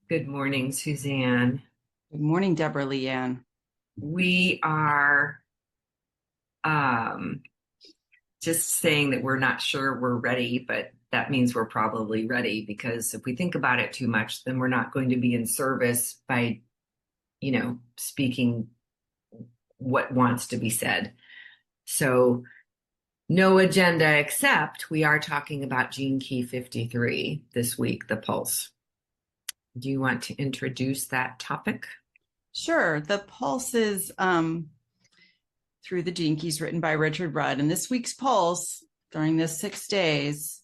Good morning, Suzanne. Good morning, Deborah Leanne. We are um, just saying that we're not sure we're ready, but that means we're probably ready because if we think about it too much, then we're not going to be in service by, speaking what wants to be said. So, no agenda except we are talking about Gene Key 53 this week, the pulse. Do you want to introduce that topic? Sure, the pulse is through the Gene Keys written by Richard Rudd. And this week's pulse during this 6 days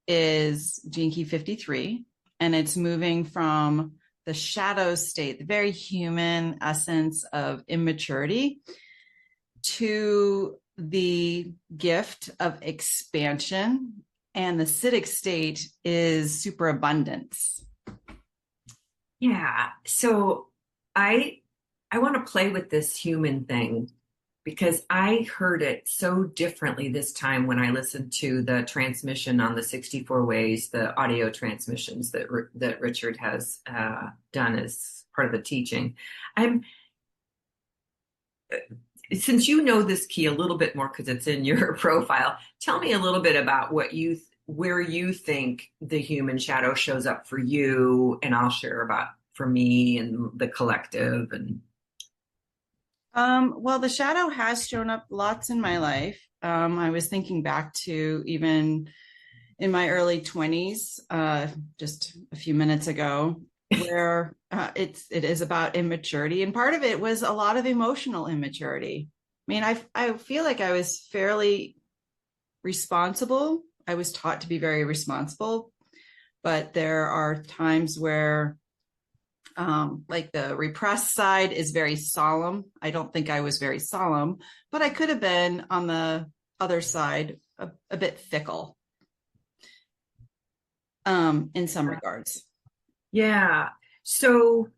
is Gene Key 53. And it's moving from the shadow state, the very human essence of immaturity, to the gift of expansion. And the acidic state is superabundance. Yeah. So I I want to play with this human thing because I heard it so differently this time when I listened to the transmission on the 64 ways, the audio transmissions that Richard has done as part of the teaching. I'm Since you know this key a little bit more because it's in your profile, tell me a little bit about where you think the human shadow shows up for you, and I'll share about for me and the collective. And Well, the shadow has shown up lots in my life. I was thinking back to even in my early 20s, just a few minutes ago, where it is about immaturity, and part of it was a lot of emotional immaturity. I mean, I feel like I was fairly responsible. I was taught to be very responsible, but there are times where like the repressed side is very solemn. I don't think I was very solemn, but I could have been on the other side a bit fickle in some regards. yeah, so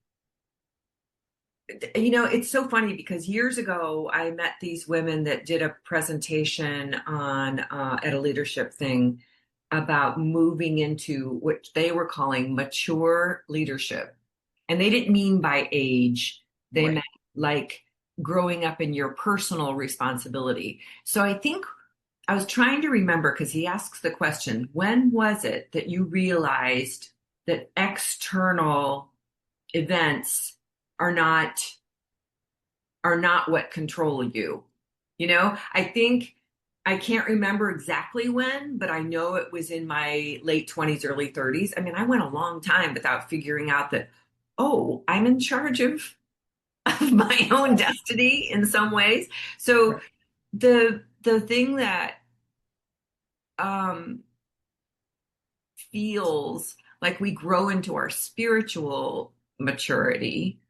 it's so funny because years ago I met these women that did a presentation on at a leadership thing about moving into what they were calling mature leadership. And they didn't mean by age, they Right. meant like growing up in your personal responsibility. So I think I was trying to remember because he asks the question, when was it that you realized that external events are not what control you? I think I can't remember exactly when, but I know it was in my late 20s, early 30s. I mean, I went a long time without figuring out that, oh, I'm in charge of my own destiny in some ways. So Right. the thing that um feels like we grow into our spiritual maturity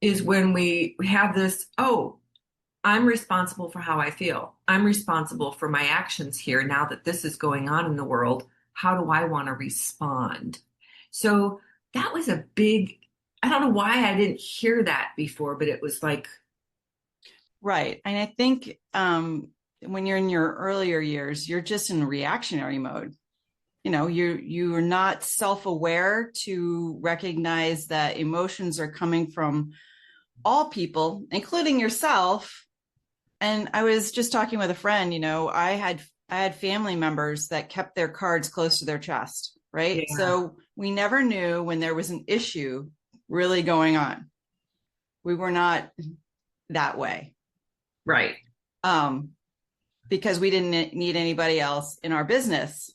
is when we have this, oh, I'm responsible for how I feel. I'm responsible for my actions here now that this is going on in the world. How do I want to respond? So that was a big, I don't know why I didn't hear that before, but it was like, Right. And I think when you're in your earlier years, you're just in reactionary mode. You're not self-aware to recognize that emotions are coming from all people, including yourself. And I was just talking with a friend, I had family members that kept their cards close to their chest, right? yeah, So we never knew when there was an issue really going on. We were not that way. right. Um, because we didn't need anybody else in our business.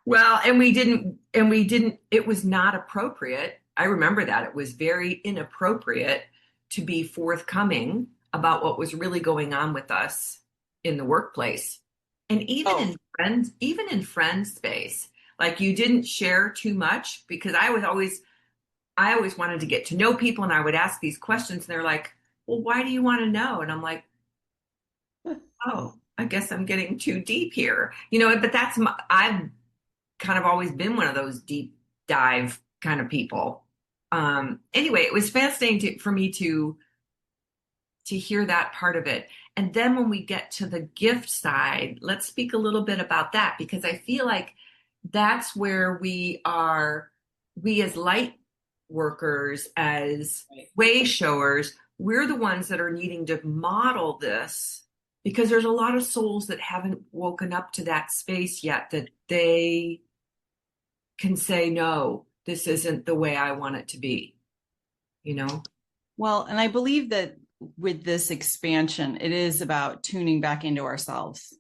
Well, it was not appropriate. I remember that it was very inappropriate to be forthcoming about what was really going on with us in the workplace. And Oh, even in friend space, like you didn't share too much because I always wanted to get to know people and I would ask these questions and they're like, "Well, why do you want to know?" And I'm like, "Oh, I guess I'm getting too deep here." But I've kind of always been one of those deep dive kind of people. Anyway, it was fascinating for me to hear that part of it. And then when we get to the gift side, let's speak a little bit about that because I feel like that's where we as light workers, as Right. way showers, we're the ones that are needing to model this because there's a lot of souls that haven't woken up to that space yet that they can say, no, this isn't the way I want it to be, you know? Well, and I believe that with this expansion, it is about tuning back into ourselves.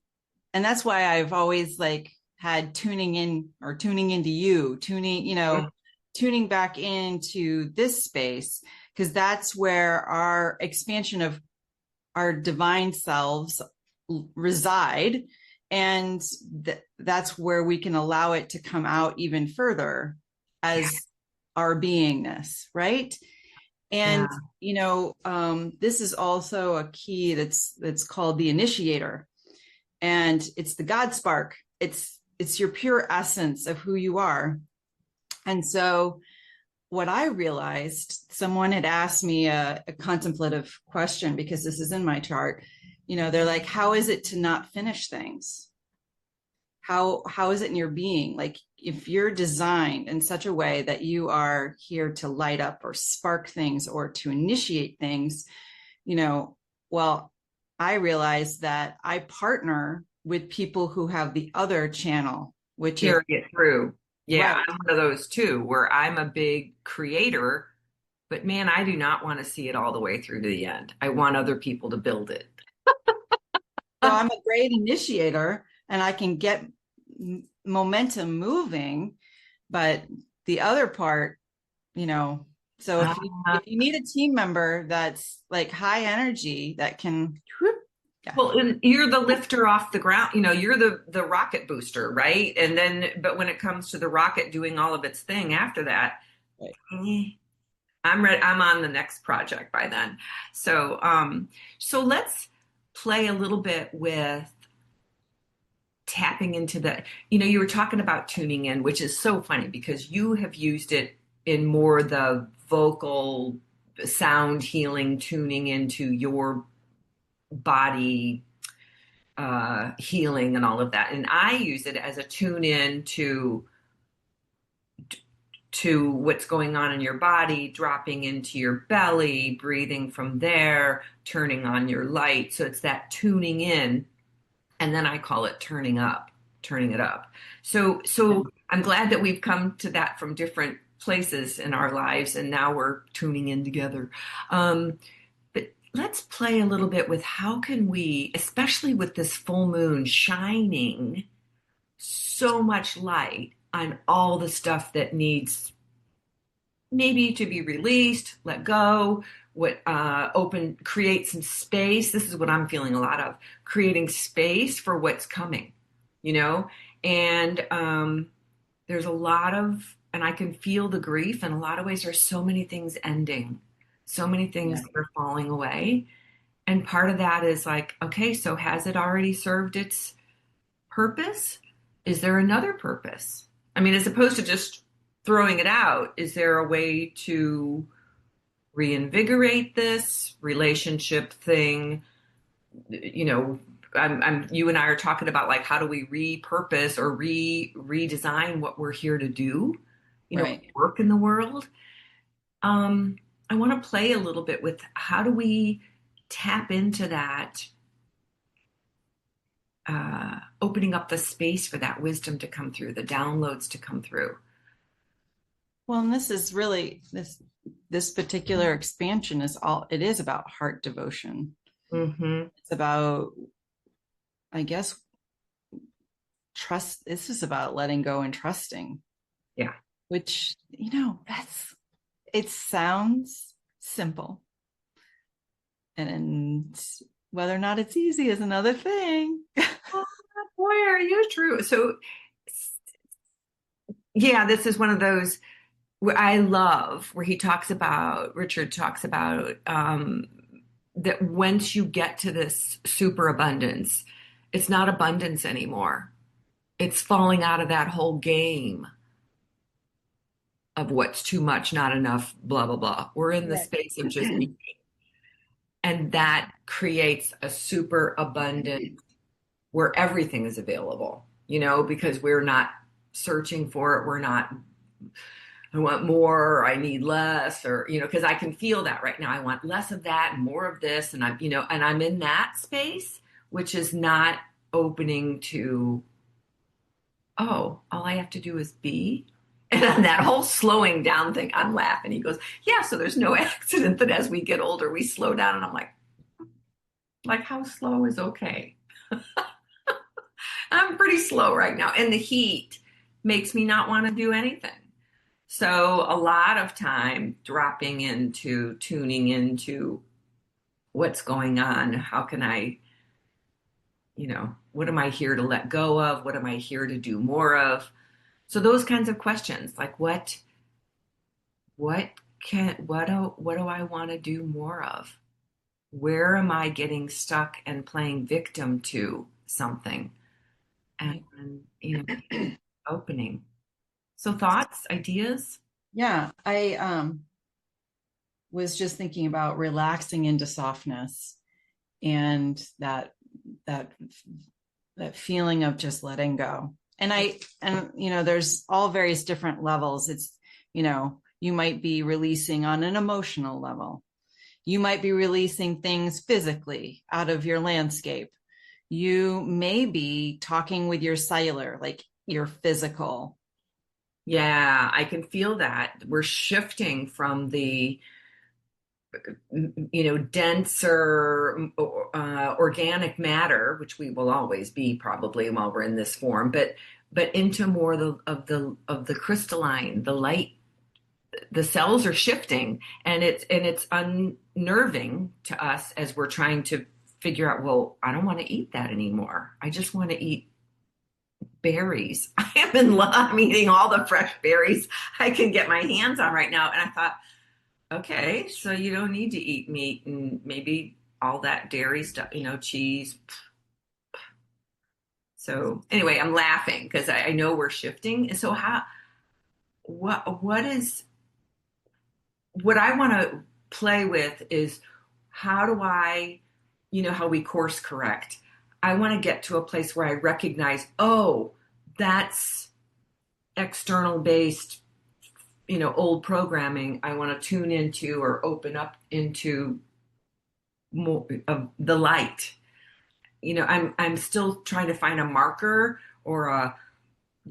And that's why I've always like had tuning in or tuning into you, tuning back into this space, because that's where our expansion of our divine selves reside. And that's where we can allow it to come out even further Yeah. as our beingness, right? And Yeah. this is also a key that's called the initiator, and it's the God spark. It's your pure essence of who you are. And so what I realized, someone had asked me a contemplative question, because this is in my chart. They're like, how is it to not finish things? How is it in your being? Like, if you're designed in such a way that you are here to light up or spark things or to initiate things, well, I realized that I partner with people who have the other channel, which is Carry it through. Yeah, right. I'm one of those too, where I'm a big creator, but man, I do not want to see it all the way through to the end. I want other people to build it. So I'm a great initiator and I can get momentum moving, but the other part, you know, so Uh, if you need a team member that's like high energy that can, yeah, well, and you're the lifter off the ground, you're the rocket booster, right? And then, but when it comes to the rocket doing all of its thing after that, right. eh, I'm ready. I'm on the next project by then. So let's play a little bit with tapping into you were talking about tuning in, which is so funny because you have used it in more the vocal sound healing, tuning into your body healing and all of that. And I use it as a tune in to what's going on in your body, dropping into your belly, breathing from there, turning on your light. So it's that tuning in. And then I call it turning it up. So I'm glad that we've come to that from different places in our lives, and now we're tuning in together. But let's play a little bit with how can we, especially with this full moon shining so much light on all the stuff that needs maybe to be released, let go, create some space. This is what I'm feeling a lot of, creating space for what's coming, you know? And there's a lot of, and I can feel the grief in a lot of ways. There's so many things ending, so many things Yeah. that are falling away. And part of that is like, okay, so has it already served its purpose? Is there another purpose? I mean, as opposed to just throwing it out, is there a way to reinvigorate this relationship thing? You know, you and I are talking about like how do we repurpose or redesign what we're here to do, Right. work in the world. Um, I want to play a little bit with how do we tap into that, opening up the space for that wisdom to come through, the downloads to come through. Well, and this is really this particular expansion it is about heart devotion. Mm-hmm. It's about, I guess, trust. This is about letting go and trusting, Yeah. which, it sounds simple. And whether or not it's easy is another thing. Oh, boy, are you true. So, yeah, this is one of those where I love where Richard talks about that once you get to this superabundance, it's not abundance anymore. It's falling out of that whole game of what's too much, not enough, blah, blah, blah. We're in the Right. space of just being, and that creates a super abundant where everything is available, because we're not searching for it. I want more, or I need less, or, because I can feel that right now. I want less of that and more of this. And I'm in that space, which is not opening to, oh, all I have to do is be. And on that whole slowing down thing, I'm laughing. He goes, yeah, so there's no accident that as we get older, we slow down. And I'm like how slow is okay? I'm pretty slow right now. And the heat makes me not want to do anything. So a lot of time dropping into tuning into what's going on. How can I, what am I here to let go of? What am I here to do more of? So those kinds of questions, like what do I want to do more of? Where am I getting stuck and playing victim to something? And, opening. So thoughts, ideas? Yeah, I was just thinking about relaxing into softness and that that feeling of just letting go. And there's all various different levels. It's, you might be releasing on an emotional level. You might be releasing things physically out of your landscape. You may be talking with your cellular, like your physical. Yeah, I can feel that. We're shifting from the, denser organic matter, which we will always be probably while we're in this form, but into more of the crystalline, the light. The cells are shifting, and it's unnerving to us as we're trying to figure out, well, I don't want to eat that anymore. I just want to eat berries. I am in love. I'm eating all the fresh berries I can get my hands on right now. And I thought, okay, so you don't need to eat meat and maybe all that dairy stuff, cheese. So anyway, I'm laughing because I know we're shifting. And so what I want to play with is, how do I, how we course correct. I want to get to a place where I recognize, oh, that's external based, old programming. I want to tune into or open up into more of the light. I'm still trying to find a marker or a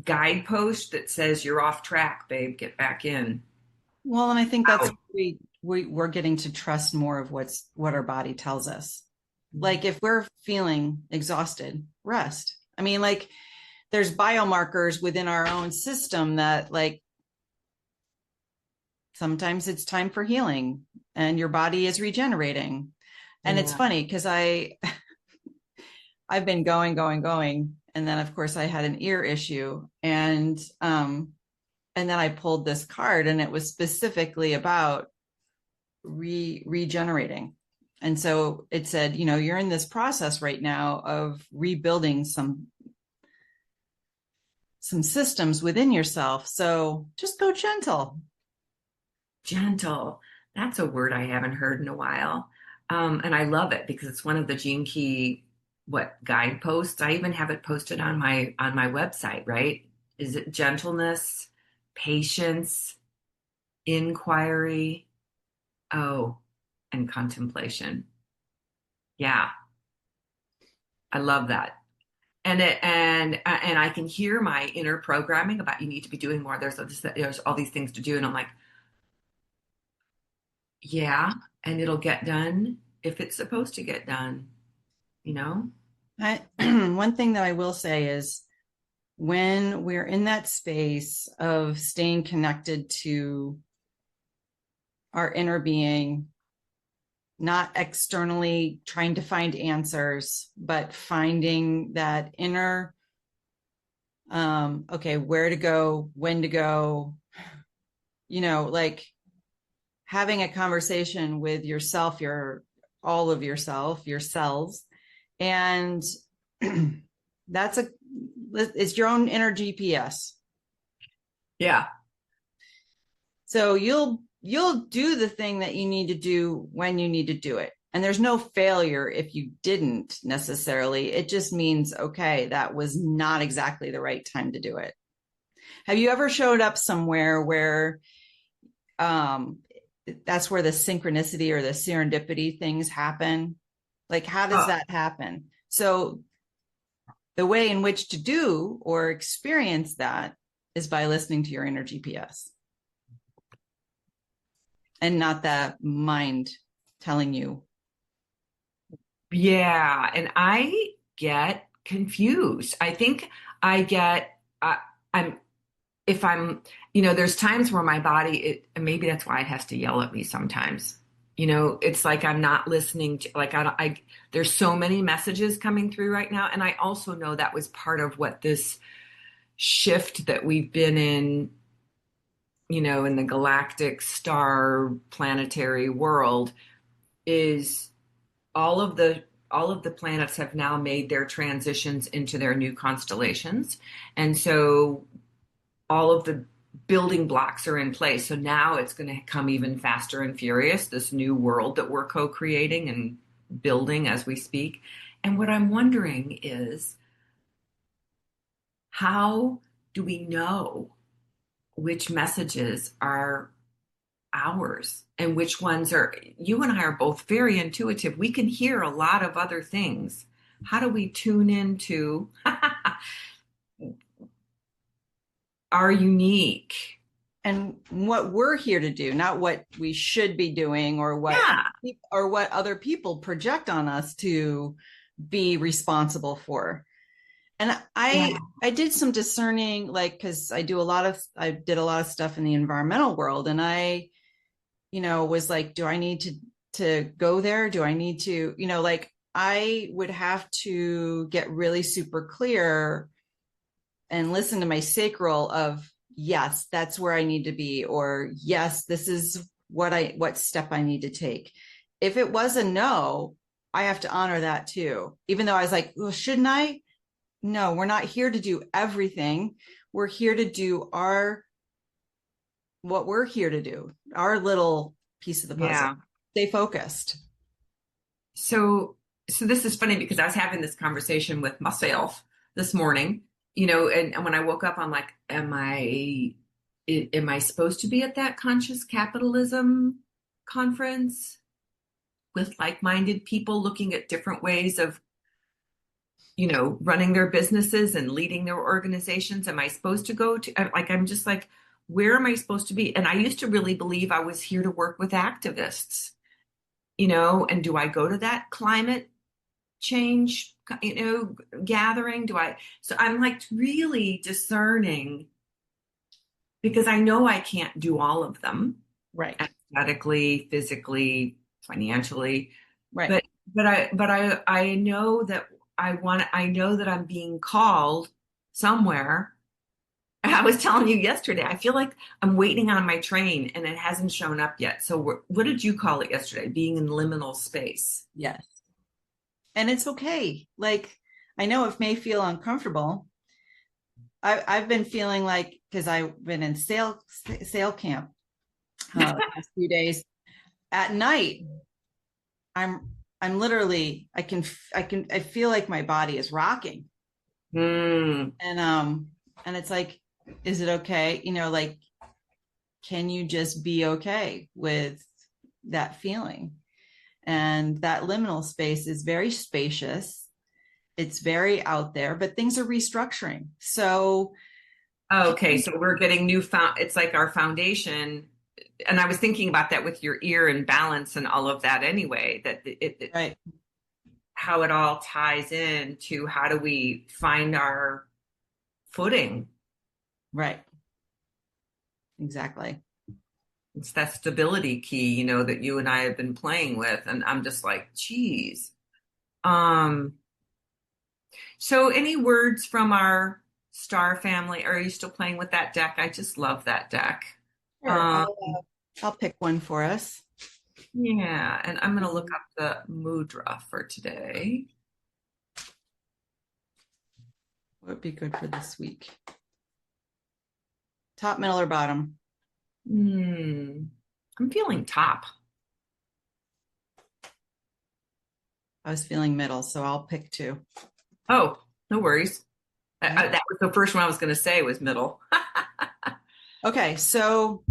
guidepost that says you're off track, babe, get back in. Well, and I think that's Wow. we're getting to trust more of what our body tells us. Like if we're feeling exhausted, rest. I mean, like there's biomarkers within our own system that like sometimes it's time for healing and your body is regenerating. And it's Yeah. funny because I've been going, and then of course I had an ear issue, and then I pulled this card, and it was specifically about regenerating. And so it said, you're in this process right now of rebuilding some systems within yourself. So just go gentle. Gentle. That's a word I haven't heard in a while. And I love it because it's one of the Gene Key guideposts. I even have it posted on my website, right? Is it gentleness, patience, inquiry, oh, and contemplation. Yeah, I love that. And I can hear my inner programming about you need to be doing more. There's all these things to do, and I'm like, yeah, and it'll get done if it's supposed to get done, you know? One thing that I will say is when we're in that space of staying connected to our inner being, not externally trying to find answers, but finding that inner, okay, where to go, when to go, like having a conversation with yourself, all of yourself, your cells. And it's your own inner GPS. Yeah. So you'll do the thing that you need to do when you need to do it. And there's no failure if you didn't necessarily. It just means, okay, that was not exactly the right time to do it. Have you ever showed up somewhere where um, that's where the synchronicity or the serendipity things happen? Like, how does Oh, that happen? So the way in which to do or experience that is by listening to your inner GPS and not that mind telling you. yeah. And I get confused. I think I get, I'm, if I'm, there's times where my body, and maybe that's why it has to yell at me sometimes. It's like I'm not listening to, like, there's so many messages coming through right now. And I also know that was part of what this shift that we've been in the galactic star planetary world is all of the all of the planets have now made their transitions into their new constellations. And so all of the building blocks are in place. So now it's going to come even faster and furious, this new world that we're co-creating and building as we speak. And what I'm wondering is, how do we know which messages are ours and which ones are? You and I are both very intuitive. We can hear a lot of other things. How do we tune into our unique? And what we're here to do, not what we should be doing Yeah. or what other people project on us to be responsible for. And Yeah. I did some discerning, like, because I did a lot of stuff in the environmental world, and I, was like, do I need to go there? Do I need to, like, I would have to get really super clear and listen to my sacral of, yes, that's where I need to be, or yes, this is what step I need to take. If it was a no, I have to honor that too. Even though I was like, well, shouldn't I? No, we're not here to do everything. We're here to do what we're here to do, our little piece of the puzzle. Yeah. Stay focused. So, so this is funny because I was having this conversation with myself this morning, and when I woke up, I'm like, am I supposed to be at that conscious capitalism conference with like-minded people looking at different ways of, running their businesses and leading their organizations? Am I supposed to go to, I'm just like, where am I supposed to be? And I used to really believe I was here to work with activists, and do I go to that climate change, gathering? So I'm like really discerning because I know I can't do all of them Right. aesthetically, physically, financially, Right. but I know that I know that I'm being called somewhere. I was telling you yesterday, I feel like I'm waiting on my train and it hasn't shown up yet. So what did you call it yesterday? Being in liminal space. Yes. And it's okay. Like, I know it may feel uncomfortable. I've been feeling like, because I've been in sail camp the past few days. At night, I'm I'm literally, I feel like my body is rocking. Hmm. And it's like, is it okay? Like, can you just be okay with that feeling? And that liminal space is very spacious. It's very out there, but things are restructuring. So, Okay, so we're getting it's like our foundation. And I was thinking about that with your ear and balance and all of that anyway, that right, how it all ties in to how do we find our footing. right, exactly. It's that stability key, that you and I have been playing with. And I'm just like, geez. Um, so any words from our star family? Are you still playing with that deck? I just love that deck. Sure, Um, I'll pick one for us. yeah, and I'm gonna look up the mudra for today. What would be good for this week? Top, middle, or bottom? Hmm. I'm feeling top. I was feeling middle, so I'll pick two. Oh, no worries. Okay. That was the first one I was going to say was middle. Okay, so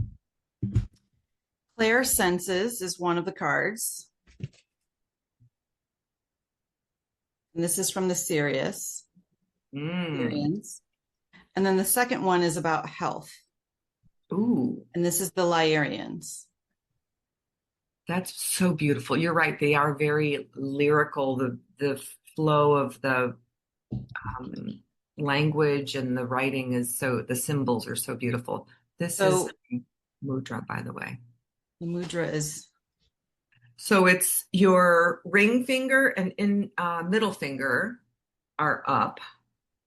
Clairsenses is one of the cards. And this is from the Sirius. Syrians. And then the second one is about health. Ooh. And this is the Lyrians. That's so beautiful. You're right. They are very lyrical. The flow of the language and the writing is so, the symbols are so beautiful. This is So mudra, by the way. the mudra is, So it's your ring finger and middle finger are up,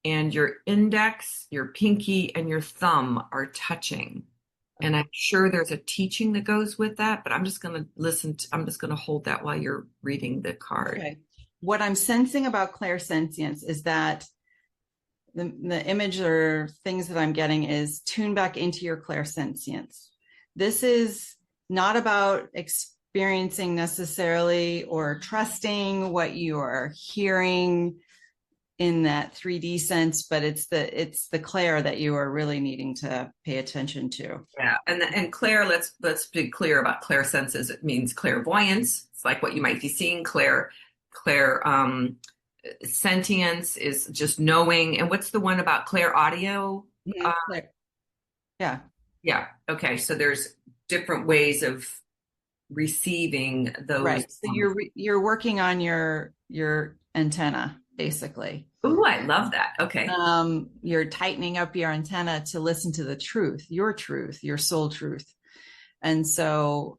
and your index, your pinky, and your thumb are touching. And I'm sure there's a teaching that goes with that, but I'm just going to I'm just going to hold that while you're reading the card. okay. What I'm sensing about clairsentience is that the image or things that I'm getting is tune back into your clairsentience. This is not about experiencing necessarily or trusting what you are hearing in that 3D sense, but it's the clair that you are really needing to pay attention to. Yeah, and clair, let's be clear about clairsenses. It means clairvoyance. It's like what you might be seeing. Clair sentience is just knowing. And what's the one about clair audio? Yeah. Yeah. Okay. So there's different ways of receiving those. Right. So you're working on your antenna, basically. Oh, I love that. Okay. You're tightening up your antenna to listen to the truth, your soul truth. And so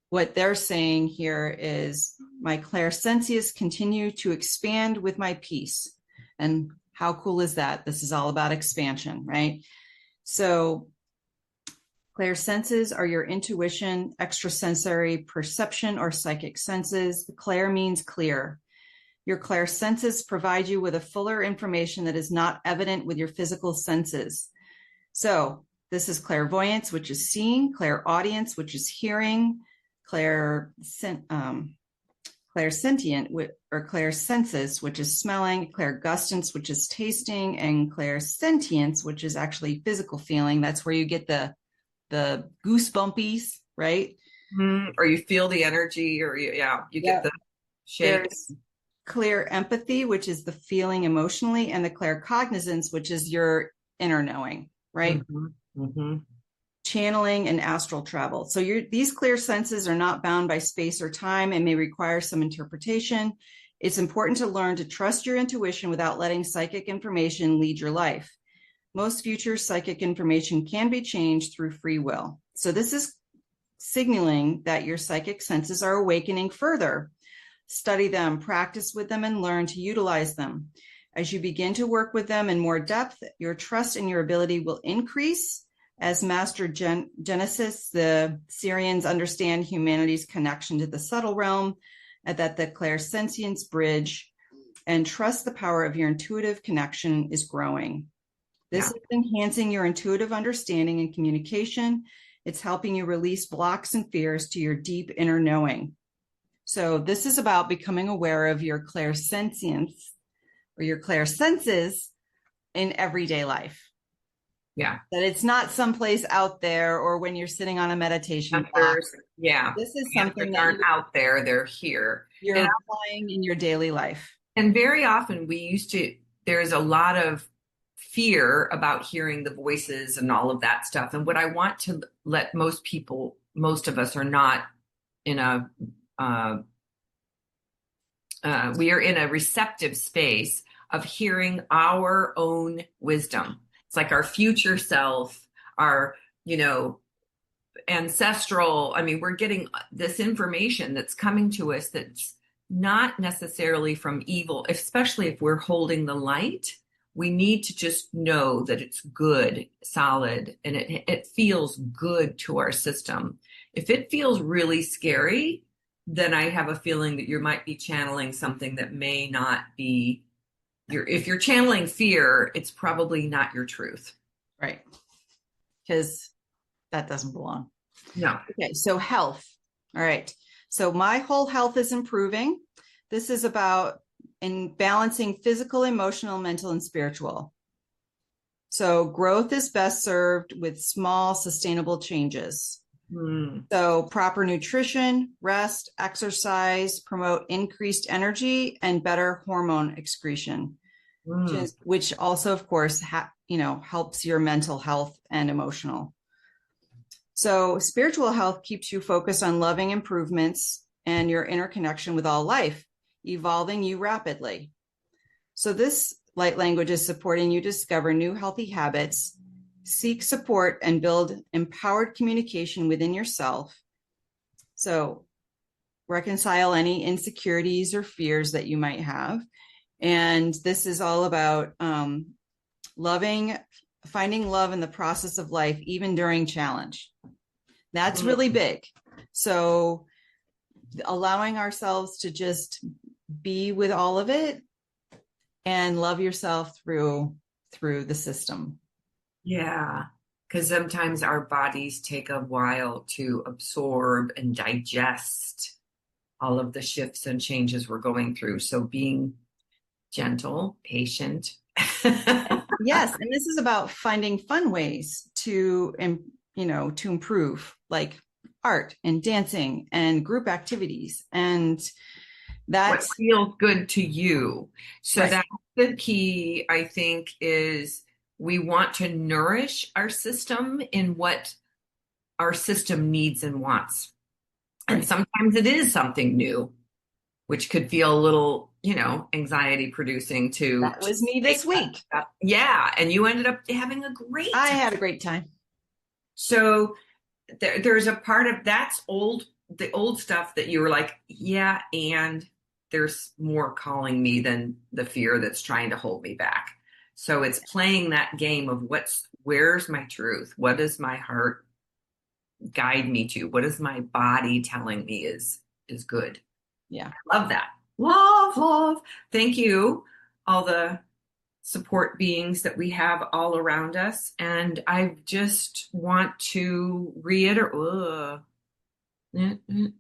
what they're saying here is my clairsenses continue to expand with my peace. And how cool is that? This is all about expansion, right? So clairsenses are your intuition, extrasensory perception, or psychic senses. The clair means clear. Your clairsenses provide you with a fuller information that is not evident with your physical senses. So this is clairvoyance, which is seeing, clairaudience, which is hearing, clairsentient or clairsenses, which is smelling, clairgustance, which is tasting, and clairsentience, which is actually physical feeling. That's where you get the goosebumpies, right? Or you feel the energy, or you get the shake. There's clear empathy, which is the feeling emotionally, and the claircognizance, which is your inner knowing, right? Mm-hmm. Mm-hmm. Channeling and astral travel. So these clear senses are not bound by space or time and may require some interpretation. It's important to learn to trust your intuition without letting psychic information lead your life. Most future psychic information can be changed through free will. So this is signaling that your psychic senses are awakening further. Study them, practice with them, and learn to utilize them. As you begin to work with them in more depth, your trust and your ability will increase. As Master Genesis, the Syrians understand humanity's connection to the subtle realm, and that the clairsentience bridge and trust the power of your intuitive connection is growing. This is enhancing your intuitive understanding and communication. It's helping you release blocks and fears to your deep inner knowing. So this is about becoming aware of your clairsentience or your clairsenses in everyday life. Yeah. That it's not someplace out there or when you're sitting on a meditation box. Yeah. This is something that aren't out there, they're here. You're applying in your daily life. And very often there's a lot of fear about hearing the voices and all of that stuff. And what I want to let most of us are not in we are in a receptive space of hearing our own wisdom. It's like our future self, our, ancestral. I mean, we're getting this information that's coming to us that's not necessarily from evil, especially if we're holding the light. We need to just know that it's good, solid, and it feels good to our system. If it feels really scary, then I have a feeling that you might be channeling something that may not be if you're channeling fear, it's probably not your truth. Right. Because that doesn't belong. No. Okay. So health. All right. So my whole health is improving. This is about in balancing physical, emotional, mental, and spiritual. So growth is best served with small, sustainable changes. Mm. So proper nutrition, rest, exercise promote increased energy and better hormone excretion, Mm. which also, of course, helps your mental health and emotional. So spiritual health keeps you focused on loving improvements and your interconnection with all life, evolving you rapidly. So this light language is supporting you discover new healthy habits, seek support, and build empowered communication within yourself. So reconcile any insecurities or fears that you might have. And this is all about finding love in the process of life, even during challenge. That's really big. So allowing ourselves to just be with all of it and love yourself through the system. Yeah, because sometimes our bodies take a while to absorb and digest all of the shifts and changes we're going through. So being gentle, patient. Yes, and this is about finding fun ways to improve, like art and dancing and group activities, and What that's feels good to you. So right. that's the key, I think, is we want to nourish our system in what our system needs and wants. And Right. sometimes it is something new, which could feel a little, anxiety producing That to was me take this week. that. Yeah. And you ended up having a great I time. had a great time. So there's a part of that's the old stuff that you were like, yeah, and there's more calling me than the fear that's trying to hold me back. So it's playing that game of where's my truth? What does my heart guide me to? What is my body telling me is good? Yeah. I love that. Love, love. Thank you, all the support beings that we have all around us. And I just want to reiterate. Mm, mm,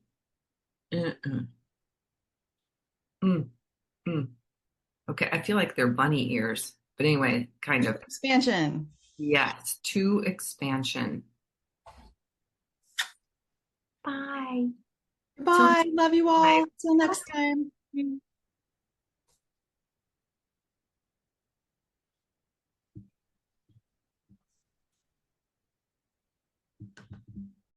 mm, mm, mm, mm. Okay, I feel like they're bunny ears, but anyway, kind of. Expansion. Yes, to expansion. Bye. Till Bye. Love you next all. Till time. next time.